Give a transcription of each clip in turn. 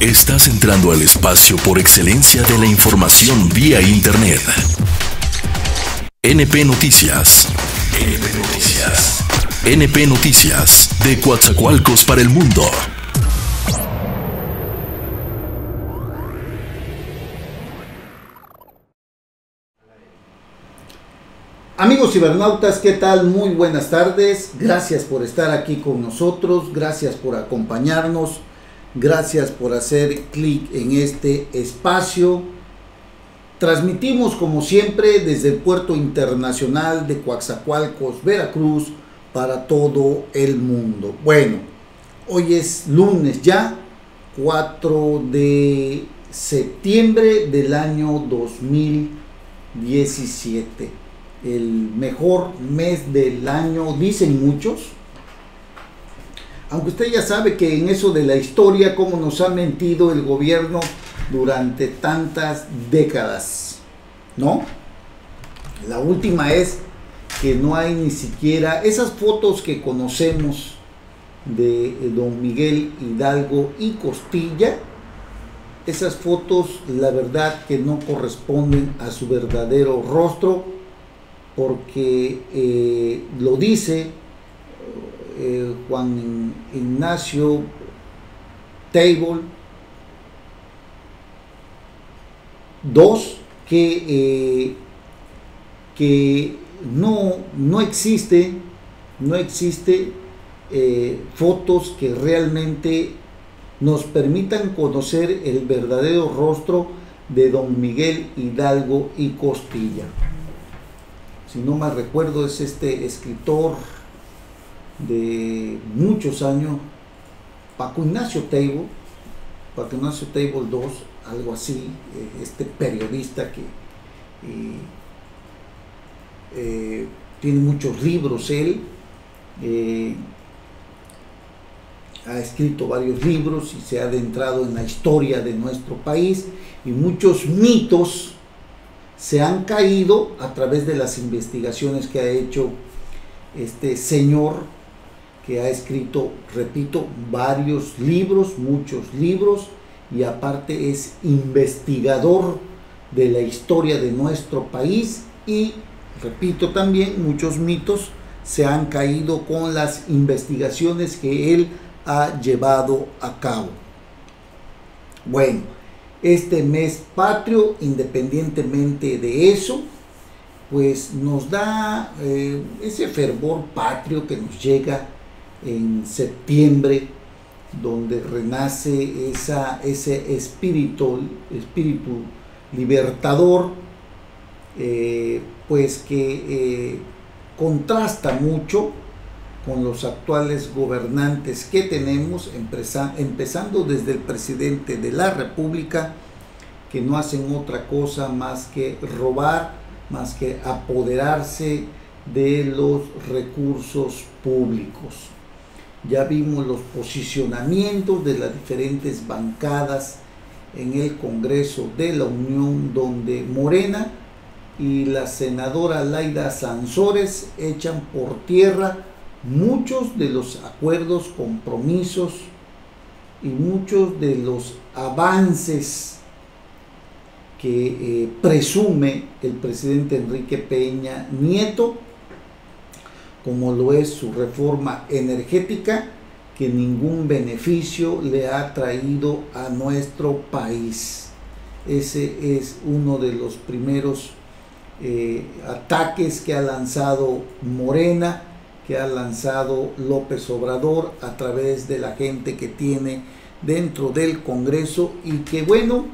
Estás entrando al espacio por excelencia de la información vía Internet. NP Noticias. NP Noticias. NP Noticias, de Coatzacoalcos para el mundo. Amigos cibernautas, ¿qué tal? Muy buenas tardes. Gracias por estar aquí con nosotros. Gracias por acompañarnos. Gracias por hacer clic en este espacio. Transmitimos como siempre desde el Puerto Internacional de Coatzacoalcos, Veracruz, para todo el mundo. Bueno, hoy es lunes ya, 4 de septiembre del año 2017. El mejor mes del año, dicen muchos. Aunque usted ya sabe que en eso de la historia, cómo nos ha mentido el gobierno durante tantas décadas, ¿no? La última es que no hay ni siquiera esas fotos que conocemos de don Miguel Hidalgo y Costilla. Esas fotos, la verdad que no corresponden a su verdadero rostro, porque lo dice Juan Ignacio Table II, que no existe fotos que realmente nos permitan conocer el verdadero rostro de don Miguel Hidalgo y Costilla. Si no mal recuerdo, es este escritor de muchos años, Paco Ignacio Table II, algo así, este periodista que tiene muchos libros. Él ha escrito varios libros y se ha adentrado en la historia de nuestro país, y muchos mitos se han caído a través de las investigaciones que ha hecho este señor, que ha escrito, repito, varios libros, muchos libros, y aparte es investigador de la historia de nuestro país. Y repito, también muchos mitos se han caído con las investigaciones que él ha llevado a cabo. Bueno, este mes patrio, independientemente de eso, pues nos da ese fervor patrio que nos llega en septiembre, donde renace ese espíritu libertador, pues que contrasta mucho con los actuales gobernantes que tenemos, empezando desde el presidente de la República, que no hacen otra cosa más que robar, más que apoderarse de los recursos públicos. Ya vimos los posicionamientos de las diferentes bancadas en el Congreso de la Unión, donde Morena y la senadora Laida Sansores echan por tierra muchos de los acuerdos, compromisos y muchos de los avances que presume el presidente Enrique Peña Nieto, como lo es su reforma energética, que ningún beneficio le ha traído a nuestro país. Ese es uno de los primeros ataques que ha lanzado Morena, que ha lanzado López Obrador a través de la gente que tiene dentro del Congreso, y que, bueno,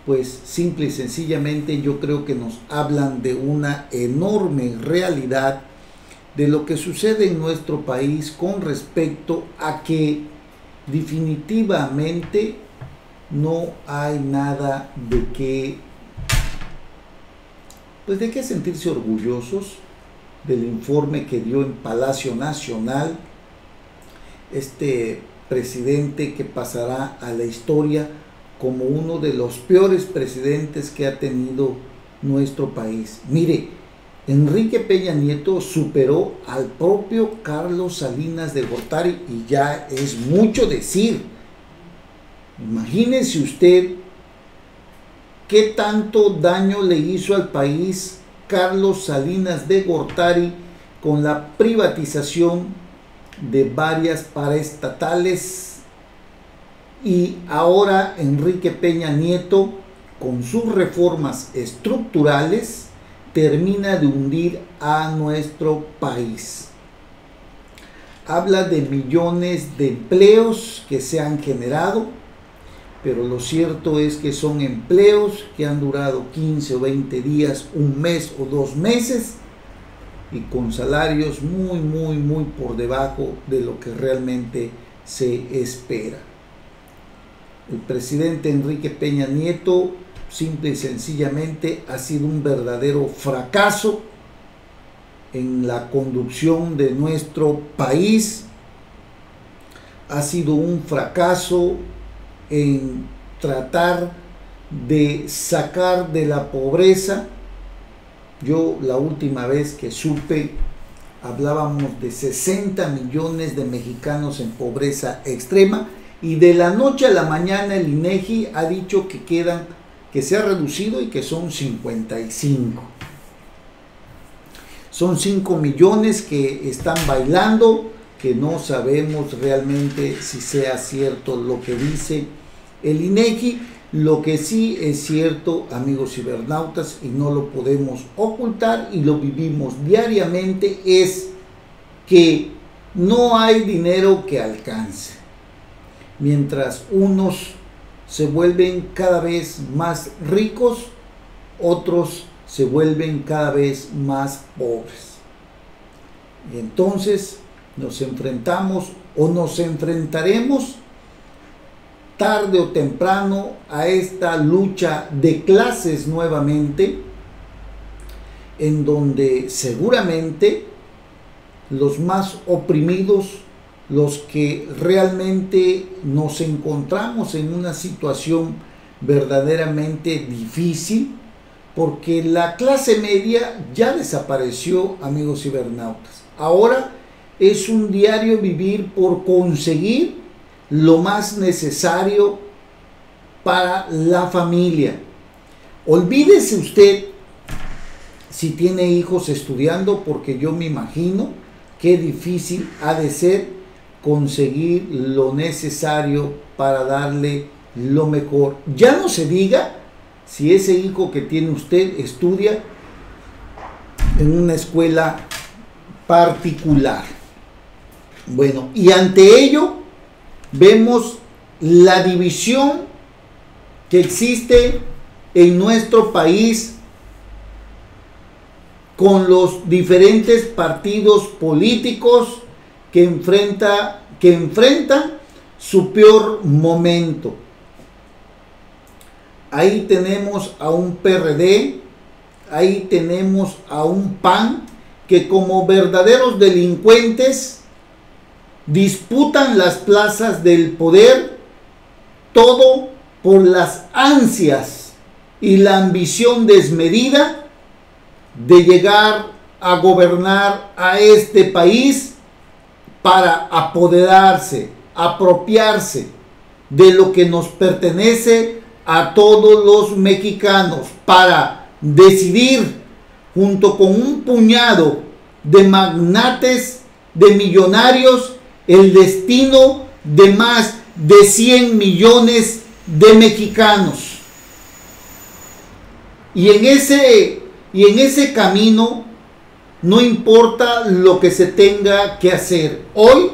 pues simple y sencillamente yo creo que nos hablan de una enorme realidad de lo que sucede en nuestro país con respecto a que definitivamente no hay nada de qué sentirse orgullosos del informe que dio en Palacio Nacional este presidente, que pasará a la historia como uno de los peores presidentes que ha tenido nuestro país. Mire, Enrique Peña Nieto superó al propio Carlos Salinas de Gortari, y ya es mucho decir. Imagínese usted qué tanto daño le hizo al país Carlos Salinas de Gortari con la privatización de varias paraestatales, y ahora Enrique Peña Nieto con sus reformas estructurales termina de hundir a nuestro país. Habla de millones de empleos que se han generado, pero lo cierto es que son empleos que han durado 15 o 20 días, un mes o 2 meses, y con salarios muy por debajo de lo que realmente se espera. El presidente Enrique Peña Nieto simple y sencillamente ha sido un verdadero fracaso en la conducción de nuestro país. Ha sido un fracaso en tratar de sacar de la pobreza. Yo la última vez que supe, hablábamos de 60 millones de mexicanos en pobreza extrema, y de la noche a la mañana el INEGI ha dicho que se ha reducido y que son 55. Son 5 millones que están bailando, que no sabemos realmente si sea cierto lo que dice el INEGI. Lo que sí es cierto, amigos cibernautas, y no lo podemos ocultar y lo vivimos diariamente, es que no hay dinero que alcance. Mientras unos se vuelven cada vez más ricos, otros se vuelven cada vez más pobres. Y entonces nos enfrentamos o nos enfrentaremos tarde o temprano a esta lucha de clases nuevamente, en donde seguramente los más oprimidos, los que realmente nos encontramos en una situación verdaderamente difícil, porque la clase media ya desapareció, amigos cibernautas. Ahora es un diario vivir por conseguir lo más necesario para la familia. Olvídese usted si tiene hijos estudiando, porque yo me imagino qué difícil ha de ser conseguir lo necesario para darle lo mejor. Ya no se diga si ese hijo que tiene usted estudia en una escuela particular. Bueno, y ante ello vemos la división que existe en nuestro país con los diferentes partidos políticos que enfrentan su peor momento. Ahí tenemos a un PRD, ahí tenemos a un PAN, que como verdaderos delincuentes disputan las plazas del poder, todo por las ansias y la ambición desmedida de llegar a gobernar a este país para apoderarse, apropiarse de lo que nos pertenece a todos los mexicanos, para decidir junto con un puñado de magnates, de millonarios, el destino de más de 100 millones de mexicanos. Y en ese camino no importa lo que se tenga que hacer. Hoy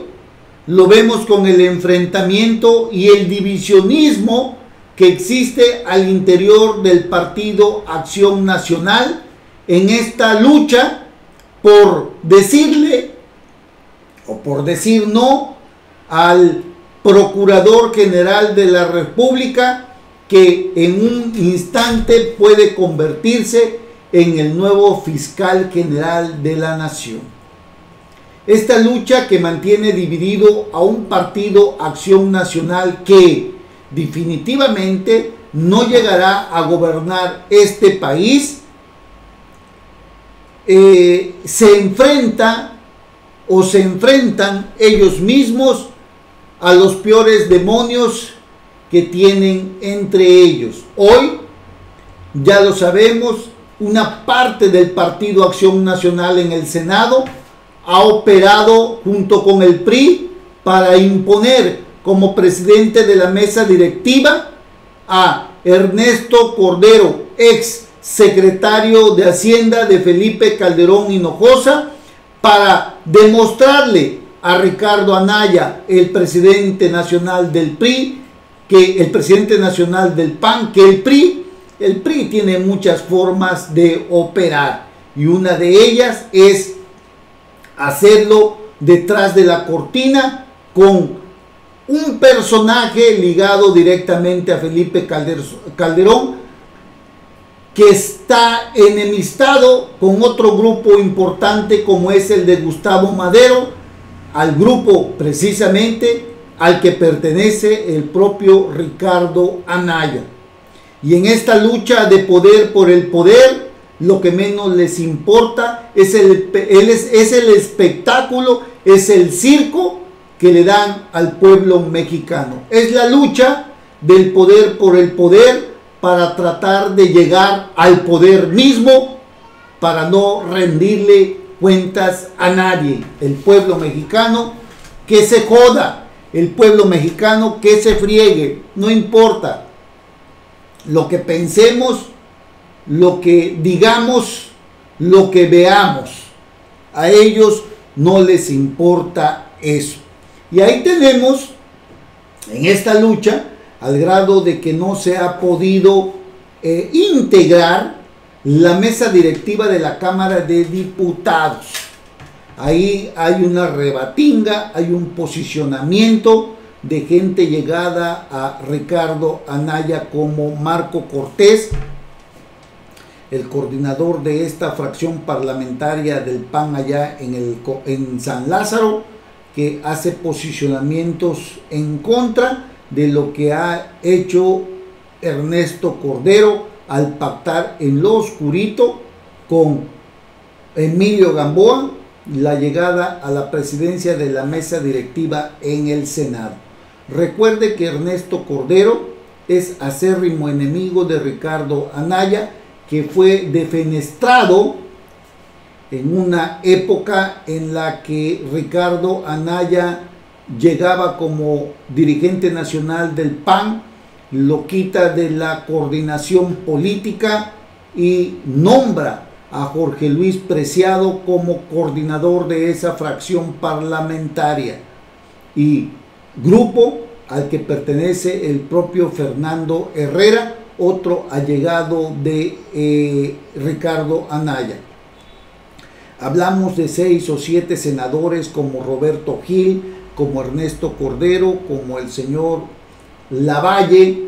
lo vemos con el enfrentamiento y el divisionismo que existe al interior del Partido Acción Nacional en esta lucha por decirle o por decir no al Procurador General de la República, que en un instante puede convertirse en el nuevo Fiscal General de la Nación. Esta lucha que mantiene dividido a un Partido Acción Nacional que definitivamente no llegará a gobernar este país, se enfrentan ellos mismos a los peores demonios que tienen entre ellos. Hoy, ya lo sabemos, una parte del Partido Acción Nacional en el Senado ha operado junto con el PRI para imponer como presidente de la mesa directiva a Ernesto Cordero, ex secretario de Hacienda de Felipe Calderón Hinojosa, para demostrarle a Ricardo Anaya, el presidente nacional del PRI, que el presidente nacional del PAN, que el PRI tiene muchas formas de operar, y una de ellas es hacerlo detrás de la cortina con un personaje ligado directamente a Felipe Calderón, que está enemistado con otro grupo importante como es el de Gustavo Madero, al grupo precisamente al que pertenece el propio Ricardo Anaya. Y en esta lucha de poder por el poder, lo que menos les importa es el espectáculo, es el circo que le dan al pueblo mexicano. Es la lucha del poder por el poder para tratar de llegar al poder mismo, para no rendirle cuentas a nadie. El pueblo mexicano que se joda, el pueblo mexicano que se friegue, no importa lo que pensemos, lo que digamos, lo que veamos, a ellos no les importa eso. Y ahí tenemos en esta lucha, al grado de que no se ha podido integrar la mesa directiva de la Cámara de Diputados. Ahí hay una rebatinga, hay un posicionamiento de gente llegada a Ricardo Anaya como Marco Cortés, el coordinador de esta fracción parlamentaria del PAN allá en San Lázaro, que hace posicionamientos en contra de lo que ha hecho Ernesto Cordero al pactar en lo oscurito con Emilio Gamboa la llegada a la presidencia de la mesa directiva en el Senado. Recuerde que Ernesto Cordero es acérrimo enemigo de Ricardo Anaya, que fue defenestrado en una época en la que Ricardo Anaya llegaba como dirigente nacional del PAN, lo quita de la coordinación política y nombra a Jorge Luis Preciado como coordinador de esa fracción parlamentaria, y grupo al que pertenece el propio Fernando Herrera, otro allegado de Ricardo Anaya. Hablamos de 6 o 7 senadores como Roberto Gil, como Ernesto Cordero, como el señor Lavalle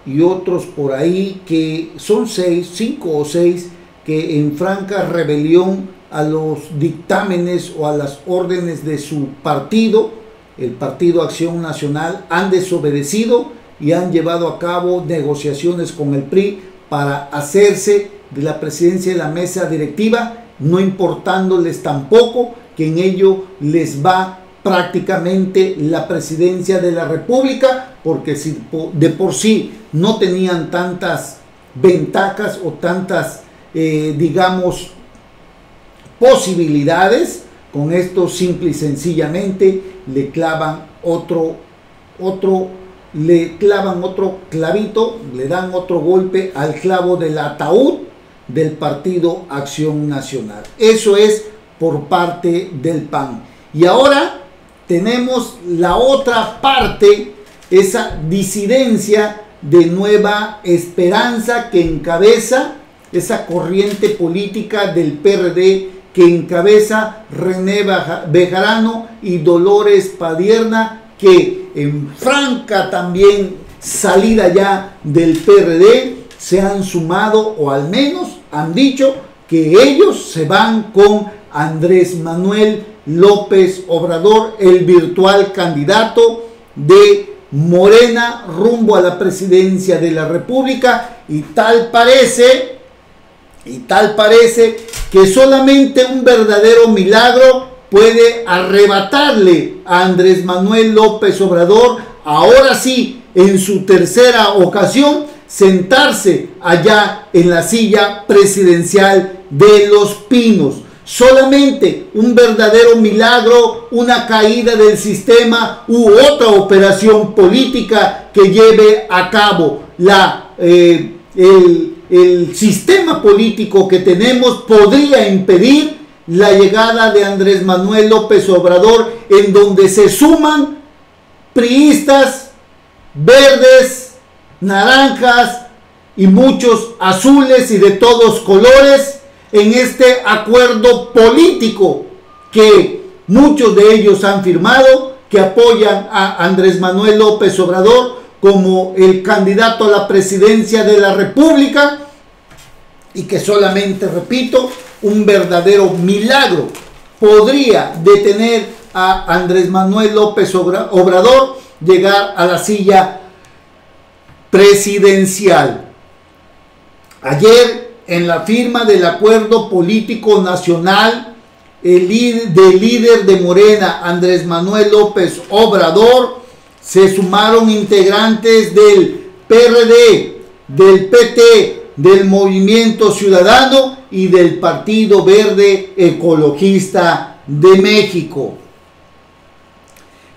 y otros por ahí, que son 5 o 6 que en franca rebelión a los dictámenes o a las órdenes de su partido, el Partido Acción Nacional, han desobedecido y han llevado a cabo negociaciones con el PRI para hacerse de la presidencia de la mesa directiva, no importándoles tampoco que en ello les va prácticamente la presidencia de la República, porque si de por sí no tenían tantas ventajas o tantas digamos posibilidades, con esto simple y sencillamente le clavan otro clavito, le dan otro golpe al clavo del ataúd del Partido Acción Nacional. Eso es por parte del PAN. Y ahora tenemos la otra parte, esa disidencia de Nueva Esperanza que encabeza esa corriente política del PRD que encabeza René Bejarano y Dolores Padierna, que en franca también salida ya del PRD se han sumado, o al menos han dicho que ellos se van con Andrés Manuel López Obrador, el virtual candidato de Morena rumbo a la presidencia de la República, y tal parece que solamente un verdadero milagro puede arrebatarle a Andrés Manuel López Obrador, ahora sí, en su tercera ocasión sentarse allá en la silla presidencial de Los Pinos. Solamente un verdadero milagro, una caída del sistema u otra operación política que lleve a cabo el sistema político que tenemos podría impedir la llegada de Andrés Manuel López Obrador, en donde se suman priistas, verdes, naranjas y muchos azules y de todos colores en este acuerdo político que muchos de ellos han firmado, que apoyan a Andrés Manuel López Obrador como el candidato a la presidencia de la República, y que solamente, repito, un verdadero milagro podría detener a Andrés Manuel López Obrador llegar a la silla presidencial. Ayer, en la firma del acuerdo político nacional, el líder de Morena, Andrés Manuel López Obrador, se sumaron integrantes del PRD, del PT, del Movimiento Ciudadano y del Partido Verde Ecologista de México.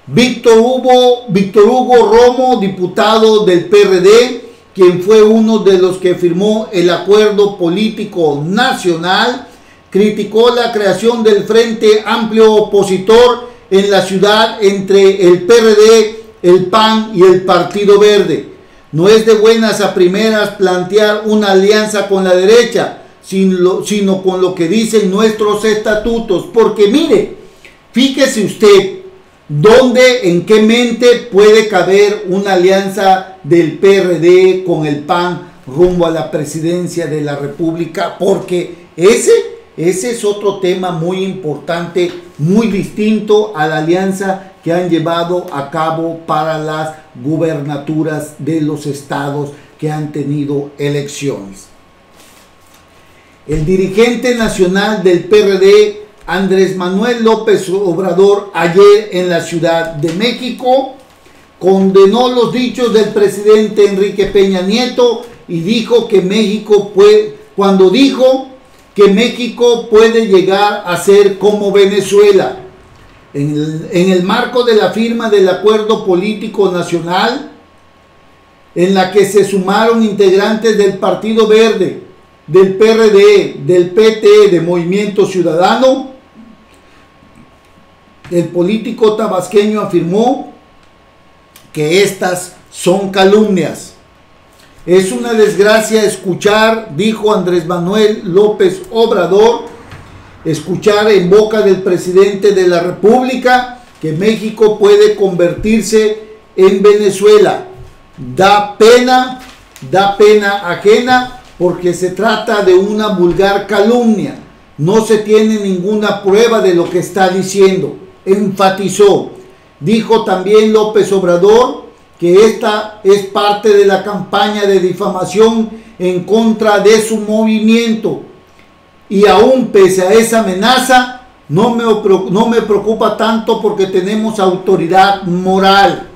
Víctor Hugo Romo, diputado del PRD, quien fue uno de los que firmó el acuerdo político nacional, criticó la creación del Frente Amplio Opositor en la ciudad entre el PRD, el PAN y el Partido Verde. No es de buenas a primeras plantear una alianza con la derecha, sino con lo que dicen nuestros estatutos. Porque mire, fíjese usted, ¿dónde, en qué mente puede caber una alianza del PRD con el PAN rumbo a la presidencia de la República? Porque ese es otro tema muy importante, muy distinto a la alianza que han llevado a cabo para las gubernaturas de los estados que han tenido elecciones. El dirigente nacional del PRD, Andrés Manuel López Obrador, ayer en la Ciudad de México, condenó los dichos del presidente Enrique Peña Nieto y dijo que México puede llegar a ser como Venezuela. En el marco de la firma del acuerdo político nacional, en la que se sumaron integrantes del Partido Verde, del PRD, del PT, de Movimiento Ciudadano, el político tabasqueño afirmó que estas son calumnias. Es una desgracia escuchar, dijo Andrés Manuel López Obrador, escuchar en boca del presidente de la República que México puede convertirse en Venezuela. Da pena ajena, porque se trata de una vulgar calumnia. No se tiene ninguna prueba de lo que está diciendo, enfatizó. Dijo también López Obrador que esta es parte de la campaña de difamación en contra de su movimiento. Y aún pese a esa amenaza, no me preocupa tanto porque tenemos autoridad moral.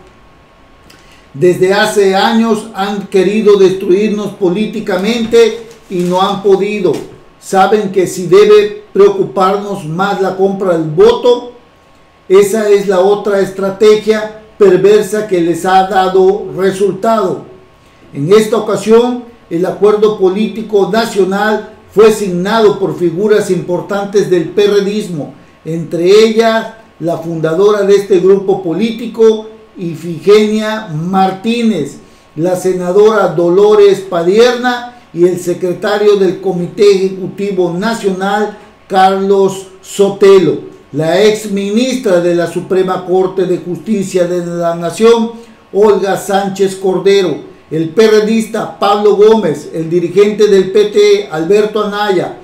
Desde hace años han querido destruirnos políticamente y no han podido. Saben que si debe preocuparnos más la compra del voto, esa es la otra estrategia perversa que les ha dado resultado. En esta ocasión, el acuerdo político nacional fue signado por figuras importantes del perredismo, entre ellas la fundadora de este grupo político, Ifigenia Martínez, la senadora Dolores Padierna y el secretario del Comité Ejecutivo Nacional, Carlos Sotelo, la ex ministra de la Suprema Corte de Justicia de la Nación, Olga Sánchez Cordero, el perredista Pablo Gómez, el dirigente del PT, Alberto Anaya,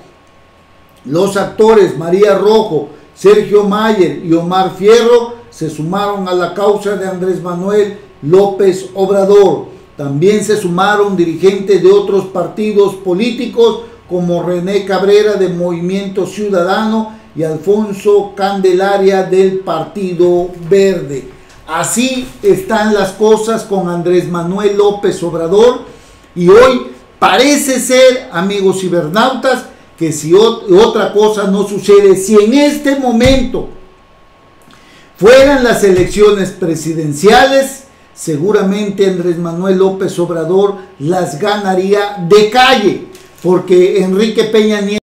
los actores María Rojo, Sergio Mayer y Omar Fierro se sumaron a la causa de Andrés Manuel López Obrador. También se sumaron dirigentes de otros partidos políticos como René Cabrera de Movimiento Ciudadano y Alfonso Candelaria del Partido Verde. Así están las cosas con Andrés Manuel López Obrador, y hoy parece ser, amigos cibernautas, que si otra cosa no sucede, si en este momento fueran las elecciones presidenciales, seguramente Andrés Manuel López Obrador las ganaría de calle, porque Enrique Peña Nieto